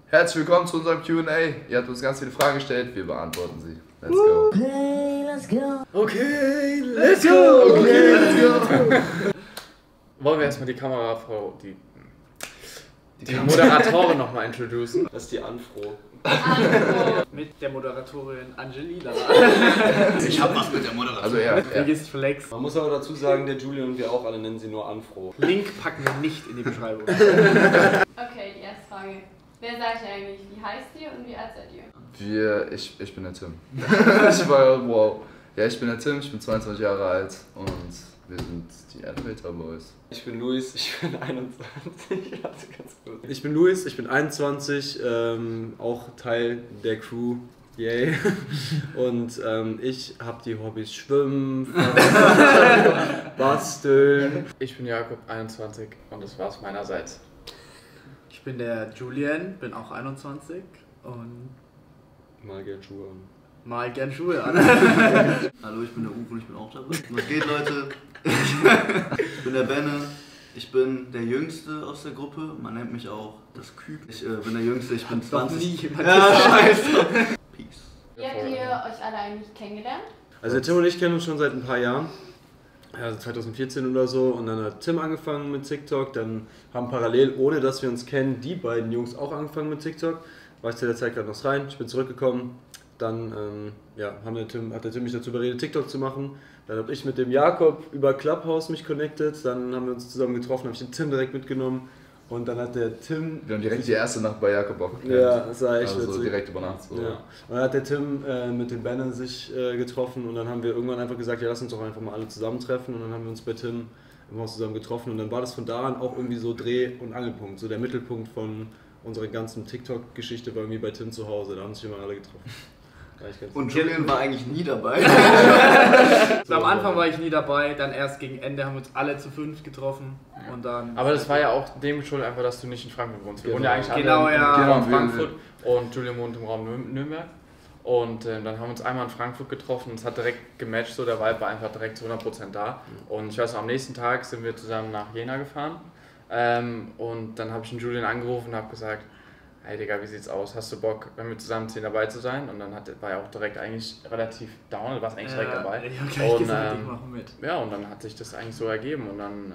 Herzlich willkommen zu unserem Q&A. Ihr habt uns ganz viele Fragen gestellt, wir beantworten sie. Let's go. Okay, let's go. Okay, let's go. Okay, let's go. Wollen wir erstmal die Kamerafrau, die Moderatorin nochmal introducen? Das ist die Anfro. Mit der Moderatorin Angelina. Ich hab was mit der Moderatorin. Also ja. Vergiss Flex. Man muss aber dazu sagen, der Julian und wir auch alle nennen sie nur Anfro. Link packen wir nicht in die Beschreibung. Okay, die erste Frage. Wer seid ihr eigentlich? Wie heißt ihr und wie alt seid ihr? Ich bin der Tim. Wow. Ja, ich bin der Tim, ich bin 22 Jahre alt und wir sind die Elevator Boys. Ich bin Luis, ich bin 21. Warte ganz kurz. Ich bin Luis, ich bin 21, auch Teil der Crew. Yay. Und ich habe die Hobbys Schwimmen, Basteln. Ich bin Jakob, 21 und das war's meinerseits. Ich bin der Julian, bin auch 21 und Mal gern Schuhe an. mal gern Schuhe an. Hallo, ich bin der Uwe und ich bin auch dabei. Was geht, Leute? Ich bin der Benne. Ich bin der Jüngste aus der Gruppe. Man nennt mich auch das Küb. Ich bin der Jüngste, ich bin 20. Nie jemand Scheiße. Peace. Wie habt ihr euch alle eigentlich kennengelernt? Also der Tim und ich kennen uns schon seit ein paar Jahren. Also 2014 oder so. Und dann hat Tim angefangen mit TikTok. Dann haben parallel, ohne dass wir uns kennen, die beiden Jungs auch angefangen mit TikTok. War ich zu der Zeit gerade noch rein. Ich bin zurückgekommen. Dann hat der Tim mich dazu überredet, TikTok zu machen. Dann habe ich mit dem Jakob über Clubhouse mich connected. Dann haben wir uns zusammen getroffen, habe ich den Tim direkt mitgenommen. Und dann hat der Tim... Wir haben direkt die erste Nacht bei Jakob aufgeklärt. Ja, das war echt also witzig. Direkt über Nacht. So. Ja. Und dann hat der Tim mit den Bannern sich getroffen und dann haben wir irgendwann einfach gesagt, ja lass uns doch einfach mal alle zusammentreffen. Und dann haben wir uns bei Tim im Haus zusammen getroffen und dann war das von da an auch irgendwie so Dreh- und Angelpunkt. So der Mittelpunkt von unserer ganzen TikTok-Geschichte war irgendwie bei Tim zu Hause. Da haben sich immer alle getroffen. Und Julian war eigentlich nie dabei. Am Anfang war ich nie dabei, dann erst gegen Ende haben wir uns alle zu 5 getroffen und dann... Aber das war ja auch dem geschuldet, einfach, dass du nicht in Frankfurt wohnst. Wir wohnen ja eigentlich Genau, alle ja. im Raum Genau, Frankfurt und Julian wohnt im Raum Nürnberg. Und dann haben wir uns einmal in Frankfurt getroffen und es hat direkt gematcht, so der Vibe war einfach direkt zu 100% da. Und ich weiß noch, am nächsten Tag sind wir zusammen nach Jena gefahren und dann habe ich den Julian angerufen und habe gesagt, hey Digga, wie sieht's aus? Hast du Bock, wenn wir zusammenziehen, dabei zu sein? Und dann war er auch direkt eigentlich relativ down, du warst eigentlich direkt dabei. Ich hab gleich gesagt, ich mache mit. Ja, und dann hat sich das eigentlich so ergeben und dann,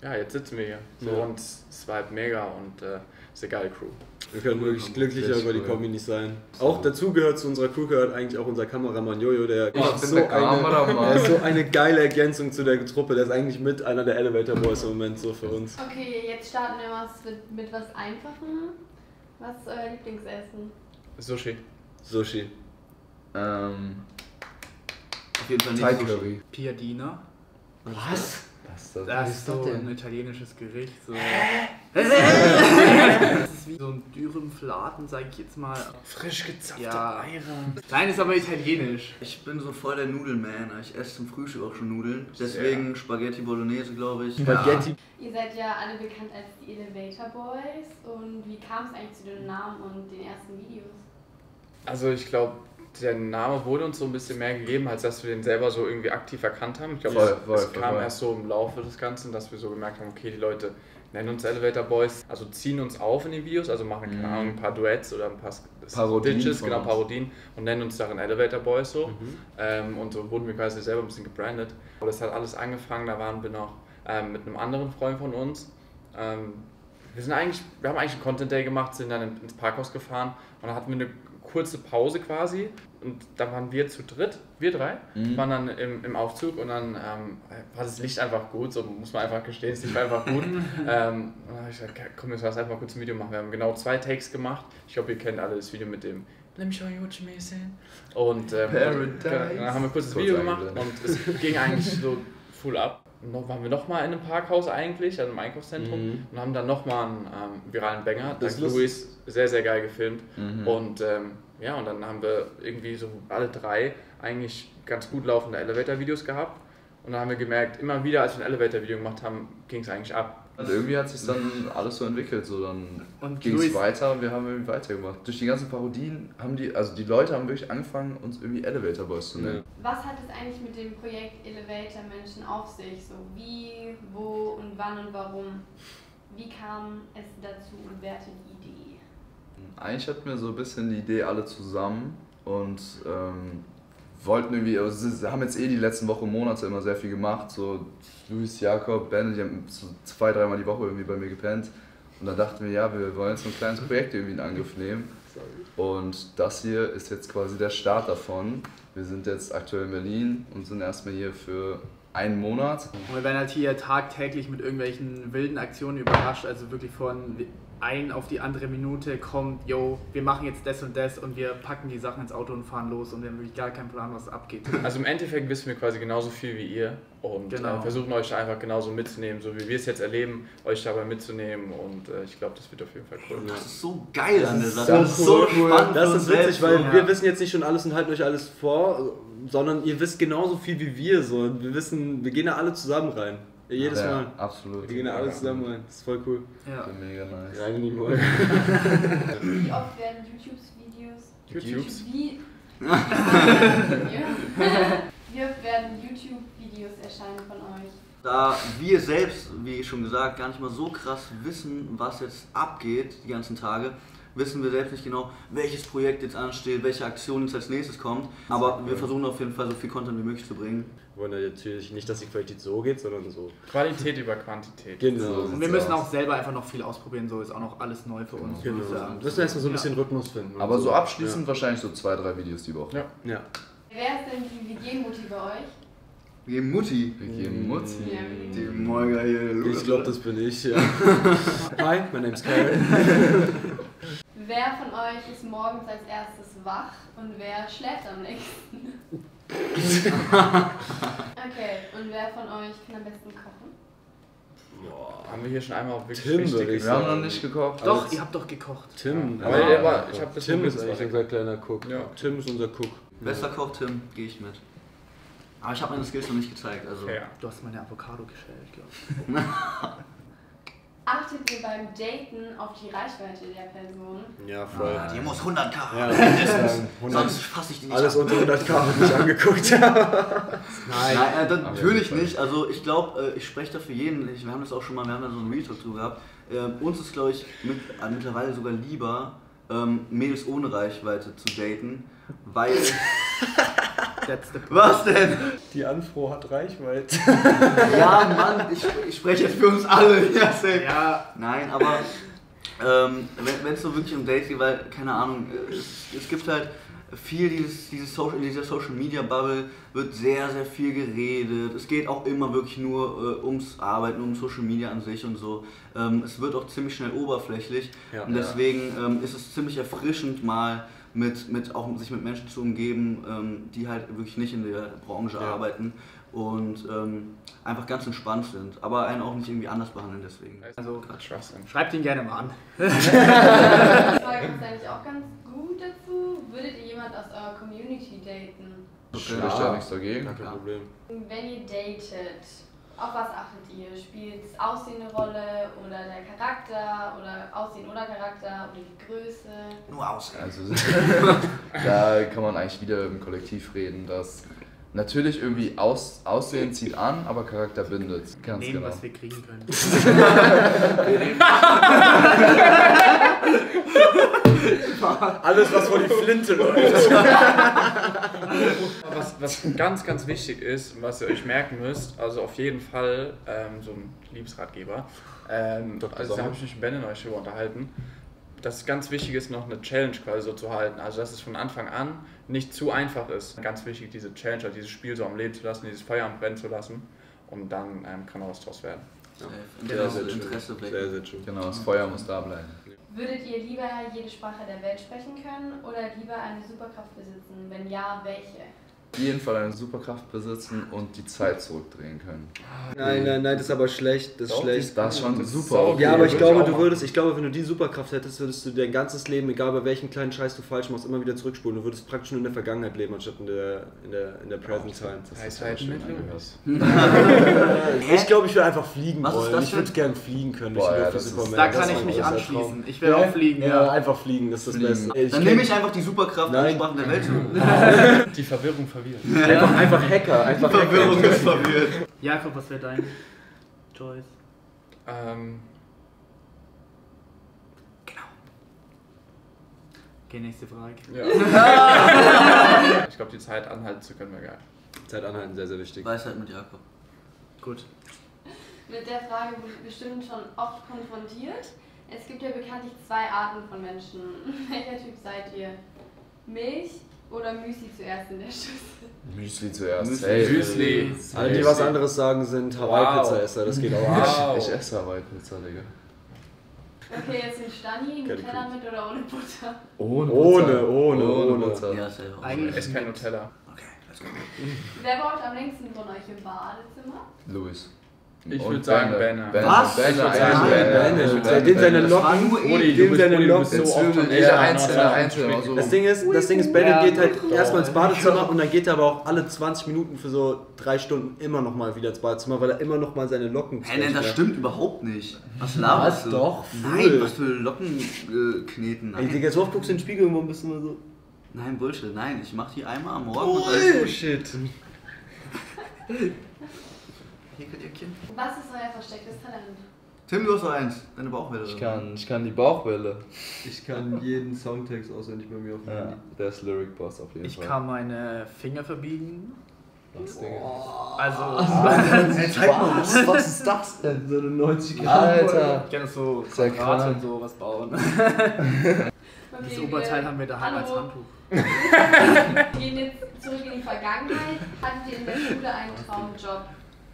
jetzt sitzen wir hier. So, Ja. und es war halt mega und ist eine geile Crew. Wir können wirklich glücklicher Richtig über die cool. Kombi nicht sein. Auch dazu gehört zu unserer Crew gehört eigentlich auch unser Kameramann Jojo, der Ich bin so der Kameramann. der ist so eine geile Ergänzung zu der Truppe. Der ist eigentlich mit einer der Elevator Boys im Moment so für uns. Okay, jetzt starten wir mal mit was Einfachem. Was ist euer Lieblingsessen? Sushi. Sushi. Auf jeden Fall nicht Thai Sushi. Curry. Piadina. Was? Das ist so ein italienisches Gericht. So. Das ist wie so ein Dürümfladen, sag ich jetzt mal. Frisch gezapfte Ja. Eier. Nein, ist aber italienisch. Ich bin so voll der Nudelman. Ich esse zum Frühstück auch schon Nudeln. Deswegen Spaghetti Bolognese, glaube ich. Spaghetti. Ihr seid ja alle bekannt als die Elevator Boys und wie kam es eigentlich zu den Namen und den ersten Videos? Also ich glaube, der Name wurde uns so ein bisschen mehr gegeben, als dass wir den selber so irgendwie aktiv erkannt haben. Ich glaube, es kam erst so im Laufe des Ganzen, dass wir so gemerkt haben, okay, die Leute nennen uns Elevator Boys, also ziehen uns auf in den Videos, also machen keine Ahnung, ein paar Duets oder ein paar Parodien Stitches, von genau, uns. Parodien und nennen uns darin Elevator Boys so. Und so wurden wir quasi selber ein bisschen gebrandet. Aber das hat alles angefangen, da waren wir noch mit einem anderen Freund von uns. Wir haben eigentlich einen Content Day gemacht, sind dann ins Parkhaus gefahren und dann hatten wir eine kurze Pause quasi und dann waren wir zu dritt, wir drei, waren dann im Aufzug und dann war das Licht einfach gut, so muss man einfach gestehen, das Licht war einfach gut. Und dann habe ich gesagt, komm, jetzt lass einfach kurz ein Video machen. Wir haben genau 2 Takes gemacht. Ich glaube, ihr kennt alle das Video mit dem Let me show you what you may say. Und dann haben wir kurz das Video gemacht und es ging eigentlich so full ab. Und waren wir nochmal in einem Parkhaus eigentlich, also im Einkaufszentrum und haben dann nochmal einen viralen Banger, Das dank Luis, sehr, sehr geil gefilmt. Und und dann haben wir irgendwie so alle 3 eigentlich ganz gut laufende Elevator-Videos gehabt. Und dann haben wir gemerkt, immer wieder, als wir ein Elevator-Video gemacht haben, ging es eigentlich ab. Und irgendwie hat sich dann alles so entwickelt, so dann Und ging es Luis- weiter und wir haben irgendwie weitergemacht. Durch die ganzen Parodien haben die Leute haben wirklich angefangen, uns irgendwie Elevator Boys zu nennen. Was hat es eigentlich mit dem Projekt Elevator Menschen auf sich? So wie, wo und wann und warum? Wie kam es dazu und wer hatte die Idee? eigentlich hatten wir so ein bisschen die Idee alle zusammen und wollten irgendwie, also sie haben jetzt die letzten Wochen, Monate immer sehr viel gemacht, so Luis, Jakob, Ben, die haben so 2-3 Mal die Woche irgendwie bei mir gepennt und dann dachten wir, ja, wir wollen jetzt so ein kleines Projekt irgendwie in Angriff nehmen und das hier ist jetzt quasi der Start davon. Wir sind jetzt aktuell in Berlin und sind erstmal hier für einen Monat. Und wir werden halt hier tagtäglich mit irgendwelchen wilden Aktionen überrascht, also wirklich von ein auf die andere Minute kommt, yo, wir machen jetzt das und wir packen die Sachen ins Auto und fahren los und wir haben wirklich gar keinen Plan, was abgeht. Also im Endeffekt wissen wir quasi genauso viel wie ihr und versuchen euch da einfach genauso mitzunehmen, so wie wir es jetzt erleben, euch dabei mitzunehmen und ich glaube, das wird auf jeden Fall cool. Das ist so geil an der Sache. Das ist so spannend. Das ist witzig, weil ja. wir wissen jetzt nicht schon alles und halten euch alles vor, sondern ihr wisst genauso viel wie wir. So. Wir gehen da alle zusammen rein. Jedes Mal. Absolut. Wir gehen da alle zusammen rein. Das ist voll cool. Ja. Mega nice. Rein in die Wolle. Wie oft werden YouTube-Videos? Wie oft werden YouTube-Videos erscheinen von euch? Da wir selbst, wie schon gesagt, gar nicht mal so krass wissen, was jetzt abgeht die ganzen Tage, wissen wir selbst nicht genau, welches Projekt jetzt ansteht, welche Aktion jetzt als nächstes kommt. Aber wir versuchen auf jeden Fall so viel Content wie möglich zu bringen. Wir wollen ja natürlich nicht, dass die Qualität so geht, sondern so. Qualität über Quantität. Genau. Und wir müssen auch selber einfach noch viel ausprobieren, so ist auch noch alles neu für uns. Genau. muss ich sagen. Wir müssen erstmal so ein bisschen Rhythmus finden. Aber so abschließend wahrscheinlich so 2-3 Videos die Woche. Ja. Ja. Wer ist denn die WG-Mutti bei euch? Wir Mutti. Wir geben Mutzi. Ja, Die Molger hier. Ich glaube, das bin ich, ja. Hi, my name's Karen. Wer von euch ist morgens als erstes wach und wer schläft am nächsten? Okay, und wer von euch kann am besten kochen? Boah, haben wir hier schon einmal wirklich Tim, richtig würde ich Wir haben sagen. noch nicht gekocht. Doch, ihr habt doch gekocht. Tim. Aber ich hab das Tim noch ist mit- eigentlich unser kleiner Cook. Ja. Tim ist unser Cook. Bester Koch, Tim, gehe ich mit. Aber ich habe meine Skills noch nicht gezeigt. Also. Ja. Du hast meine Avocado geschält, glaube ich. Achtet ihr beim Daten auf die Reichweite der Person? Ja, voll. Die muss 100k. Ja, Sonst fasse ich die nicht alles an. unter 100k wird nicht angeguckt. Nein, natürlich nicht. Also ich glaube, ich spreche da für jeden. Wir haben das auch schon mal, wir haben da so einen Real Talk drüber gehabt. Uns ist, glaube ich, mittlerweile sogar lieber, Mädels ohne Reichweite zu daten, weil... That's the point. Was denn? Die Anfro hat Reichweite. Ja, Mann, ich spreche jetzt für uns alle. Ja, safe. Ja, Nein, aber wenn es so wirklich um Dates geht, weil, keine Ahnung, es gibt halt viel in dieser Social Media Bubble wird sehr, sehr viel geredet. Es geht auch immer wirklich nur ums Arbeiten, um Social Media an sich und so. Es wird auch ziemlich schnell oberflächlich Ja. und deswegen ist es ziemlich erfrischend mal sich mit Menschen zu umgeben, die halt wirklich nicht in der Branche arbeiten und einfach ganz entspannt sind, aber einen auch nicht irgendwie anders behandeln deswegen. also Trust him. schreibt ihn gerne mal an. Die Frage ist eigentlich auch ganz gut dazu. Würdet ihr jemand aus eurer Community daten? Spricht ja nichts dagegen. Kein Problem. Wenn ihr datet, auf was achtet ihr? Spielt das Aussehen eine Rolle oder der Charakter oder Aussehen oder Charakter oder die Größe? Nur aussehen. Also da kann man eigentlich wieder im Kollektiv reden, dass natürlich irgendwie Aussehen zieht an, aber Charakter bindet. Ganz Nehmen, genau. was wir kriegen können. Alles, was vor die Flinte läuft. Was ganz, ganz wichtig ist, was ihr euch merken müsst, also auf jeden Fall so ein Liebesratgeber, also da habe ich mich mit Ben in euch darüber unterhalten, dass es ganz wichtig ist, noch eine Challenge quasi so zu halten, also dass es von Anfang an nicht zu einfach ist. Ganz wichtig, diese Challenge, also dieses Spiel so am Leben zu lassen, dieses Feuer am Brennen zu lassen und dann kann auch was draus werden. Genau, Interesse Sehr, wecken. sehr schön. Genau, das Feuer muss da bleiben. Würdet ihr lieber jede Sprache der Welt sprechen können oder lieber eine Superkraft besitzen? Wenn ja, welche? Auf jeden Fall eine Superkraft besitzen und die Zeit zurückdrehen können. Nein, das ist aber schlecht. Das ist schlecht. Das ist schon Das ist super. sau Okay. Ja, aber ich würde ich glaube, auch machen. wenn du die Superkraft hättest, würdest du dein ganzes Leben, egal bei welchem kleinen Scheiß du falsch machst, immer wieder zurückspulen. Du würdest praktisch nur in der Vergangenheit leben, anstatt in der Present Time. Ich glaube, ich würde einfach fliegen Was ist wollen. das Ich würde denn? gern fliegen können. Boah, durch ja, die das ist- Superman. Da Das kann ist ich mein mich großer anschließen. Traum. Ich will auch fliegen, Ja, ja. einfach fliegen, das ist das Fliegen. Beste. Dann nehme ich einfach die Superkraft, alle Nein. Sprachen der Welt zu. Die Verwirrung verwirrt. Einfach Hacker, einfach Verwirrung ist verwirrt. Jakob, was wäre dein Choice? Okay, nächste Frage. Ja. Ich glaube, die Zeit anhalten zu können wäre geil. Zeit anhalten, sehr, sehr wichtig. Weisheit mit Jakob. Gut. Mit der Frage wurde ich bestimmt schon oft konfrontiert. Es gibt ja bekanntlich zwei Arten von Menschen. Welcher Typ seid ihr? Milch oder Müsli zuerst in der Schüssel? Müsli zuerst. Müsli. Hey. Müsli. Alle, die was anderes sagen, sind Hawaii-Pizza-Esser. Das geht auch. Wow. Ich esse Hawaii-Pizza, Digga. Okay, jetzt sind Stani, Nutella mit oder ohne Butter? Ohne Butter. Ja, selber. Eigentlich Ess kein Nutella. Okay, let's go. Wer braucht am längsten von euch im Badezimmer? Luis. Ich Und würde sagen Benne. Was? Benne, Ich würd eigentlich sagen Benne. Benne. Dem seine Das war Locken, nur Brudi, dem seine du Locken. bist so oft von Jeder einzelne. Also Das Ding ist, Bennett Ja, geht halt doch. erstmal ins Badezimmer und dann geht er aber auch alle 20 Minuten für so 3 Stunden immer noch mal wieder ins Badezimmer, weil er immer noch mal seine Locken Hey, nein, das zurecht stimmt überhaupt nicht. Was laberst Was du? doch, Nein, voll. was für Locken kneten. macht. Ey, Digga, so oft guckst du in den Spiegel und bist immer so. Nein, Bullshit. Nein, ich mach die einmal am Morgen und alles gut. Shit. Häkeldeckchen. Was ist euer verstecktes Talent? Tim, du hast noch eins. Deine Bauchwelle. Ich kann die Bauchwelle. Ich kann jeden Songtext auswendig bei mir auf dem Ja, Handy. der ist Lyric Boss auf jeden Ich Fall. kann meine Finger verbiegen. Das Ding. Also, Was ist das denn? So eine 90 Alter. ich kann so Sehr Quadrate krank. und sowas bauen. Okay, Das Oberteil haben wir daheim als Hallo. Handtuch. Wir gehen jetzt zurück in die Vergangenheit. Hattet ihr in der Schule einen Traumjob,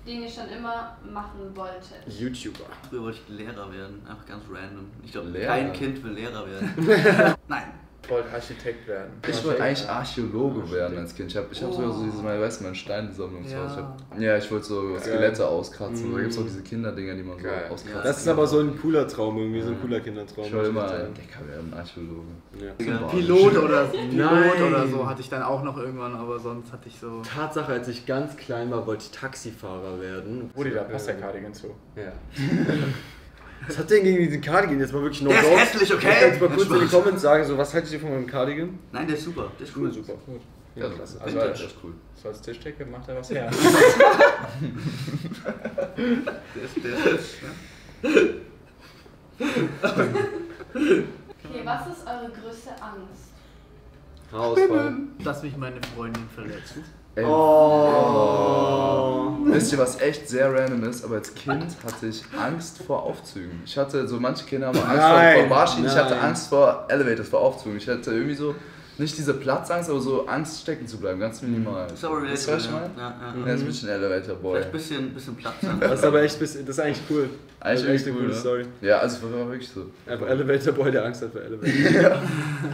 den ihr schon immer machen wolltet? YouTuber. Früher wollte ich Lehrer werden. Einfach ganz random. Ich glaube, Lehrer? kein Kind will Lehrer werden. Nein. Ich wollte Architekt werden. Ich wollte eigentlich Archäologe werden als Kind. Ich hab sogar so diese, weißt du, meine Steinsammlung zu Hause. Ich wollte so Skelette auskratzen. Da gibt es auch diese Kinderdinger, die man so Geil. auskratzt. Das ist aber so ein cooler Traum, irgendwie so ein cooler Kindertraum. Ich wollte immer Entdecker werden, Archäologe. Ja. Pilot oder Nein. so hatte ich dann auch noch irgendwann, aber sonst hatte ich so. Tatsache, als ich ganz klein war, wollte ich Taxifahrer werden. Brudi, da passt der Cardigan zu. Ja. Was hat denn gegen diesen Cardigan? Jetzt mal wirklich noch Der ist hässlich, okay? Kannst du mal kurz in die Spaß. Comments sagen, so, was haltet ihr von meinem Cardigan? Nein, der ist super. Der ist cool. Super. Gut. Ja, klasse. Also, das ist cool. So als Tischdecke macht er was her. Der ist Okay, was ist eure größte Angst? Haarausfall. Dass mich meine Freundin verletzt. Ey, Oh. Wisst ihr, was echt sehr random ist? Aber als Kind hatte ich Angst vor Aufzügen. Ich hatte so, manche Kinder haben Angst vor Barschienen. Ich hatte nein. Angst vor Elevators, vor Aufzügen. Ich hatte irgendwie so, nicht diese Platzangst, aber so Angst stecken zu bleiben, ganz minimal. Das ist aber Weißt du, was ich relatable. meine? Ja. Ja, ist ein bisschen Elevator-Boy. Vielleicht ein bisschen Platz. Das ist aber echt, das ist eigentlich cool. Das ist Eigentlich echt eine cool, coole ne? Story. Ja, also das war wirklich so. Einfach Elevator Boy, der Angst hat vor Elevator.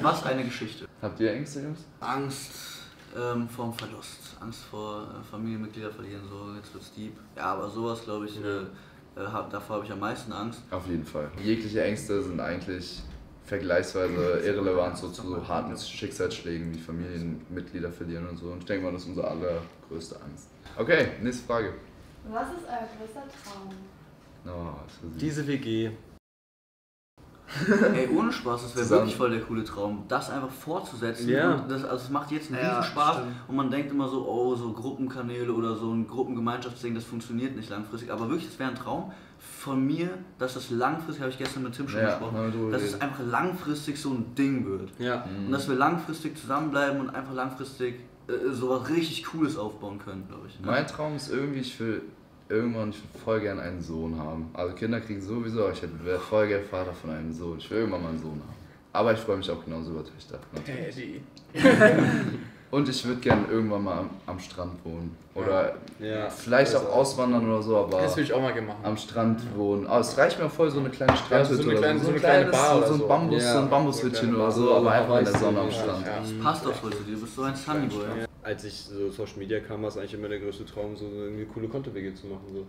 Was eine Geschichte. Habt ihr Ängste, Jungs? Angst vorm Verlust. Angst vor Familienmitglieder verlieren, so jetzt wird's deep. Ja, aber sowas glaube ich, davor habe ich am meisten Angst. Auf jeden Fall. Jegliche Ängste sind eigentlich vergleichsweise irrelevant so zu so harten Schicksalsschlägen wie Familienmitglieder verlieren und so. Und ich denke mal, das ist unsere allergrößte Angst. Okay, nächste Frage. Was ist euer größter Traum? Oh, das ist Diese WG. Ey, ohne Spaß, das wäre Zusammen. wirklich voll der coole Traum, das einfach fortzusetzen. Ja. Und das, also es macht jetzt einen Ja, riesen Spaß stimmt. und man denkt immer so, oh, so Gruppenkanäle oder so ein Gruppengemeinschaftsding, das funktioniert nicht langfristig. Aber wirklich, das wäre ein Traum von mir, dass das langfristig, habe ich gestern mit Tim schon gesprochen, haben wir drüber dass es geredet. einfach langfristig so ein Ding wird. Ja. Und dass wir langfristig zusammenbleiben und einfach langfristig sowas richtig Cooles aufbauen können, glaube ich. Mein Traum ist irgendwie, ich will voll gerne einen Sohn haben. Also Kinder kriegen sowieso, aber ich wäre voll gerne Vater von einem Sohn. Ich will irgendwann mal einen Sohn haben. Aber ich freue mich auch genauso über Töchter. natürlich. Und ich würde gerne irgendwann mal am Strand wohnen. Oder Ja. vielleicht auch auswandern oder so, aber Das will ich auch mal gemacht. am Strand wohnen. Aber es reicht mir auch voll, so eine kleine Strandhütte so eine kleine- oder so eine kleine kleines, Bar oder so ein so. Bambus, Ja. so ein Bambushütchen oder so, aber einfach in der Sonne am Strand. Ja. Das passt auch voll zu dir, du bist so ein Sunnyboy. Ja. Als ich so Social Media kam, war es eigentlich immer der größte Traum, so irgendwie coole Content-WG zu machen. So.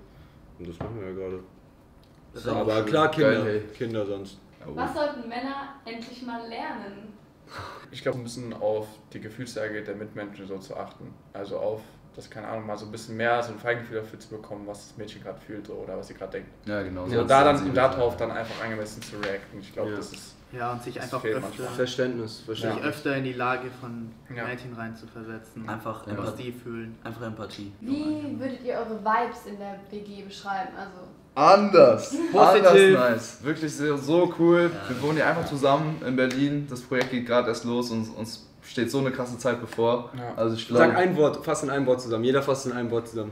Und das machen wir ja gerade. Das ist auch Aber schön. klar, Kinder. Geil, hey. Kinder sonst. Was sollten Männer endlich mal lernen? Ich glaube, wir müssen auf die Gefühlslage der Mitmenschen so zu achten. Also auf, das keine Ahnung, mal so ein bisschen mehr so ein Feingefühl dafür zu bekommen, was das Mädchen gerade fühlt so, oder was sie gerade denkt. Ja, genau. So, so da dann sensibel darauf sein. dann einfach angemessen zu reacten. Ich glaube, Ja. das ist. Ja, und sich Das einfach fehlt öfter, manchmal. Verständnis. sich Ja. öfter in die Lage von Ja. Mädchen rein zu versetzen. Einfach, Was die fühlen. einfach Empathie. Wie würdet ihr eure Vibes in der WG beschreiben? Also Anders Positiv. nice. Wirklich so cool. Wir wohnen hier einfach zusammen in Berlin. Das Projekt geht gerade erst los und uns steht so eine krasse Zeit bevor. Ja. Also ich Sag glaube, ein Wort, fass in einem Wort zusammen. Jeder fasst in einem Wort zusammen.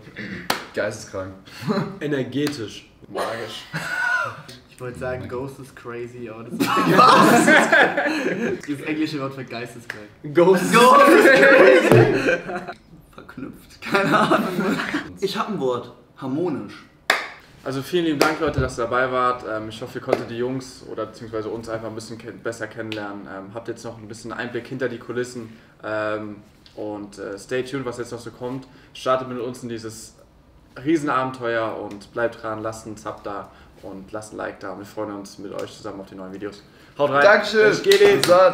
geisteskrank. Energetisch. Magisch. Ich wollte sagen, Ghost is crazy, aber das ist das englische Wort für geisteskrank. Ghost. Verknüpft. Keine Ahnung. Ich habe ein Wort. Harmonisch. Also vielen lieben Dank, Leute, dass ihr dabei wart. Ich hoffe, ihr konntet die Jungs oder beziehungsweise uns einfach ein bisschen besser kennenlernen. Habt jetzt noch ein bisschen Einblick hinter die Kulissen. Und stay tuned, was jetzt noch so kommt. Startet mit uns in dieses Riesenabenteuer und bleibt dran, lasst einen Sub da und lasst ein Like da. Und wir freuen uns mit euch zusammen auf die neuen Videos. Haut rein. Dankeschön. Es geht. Bis dann.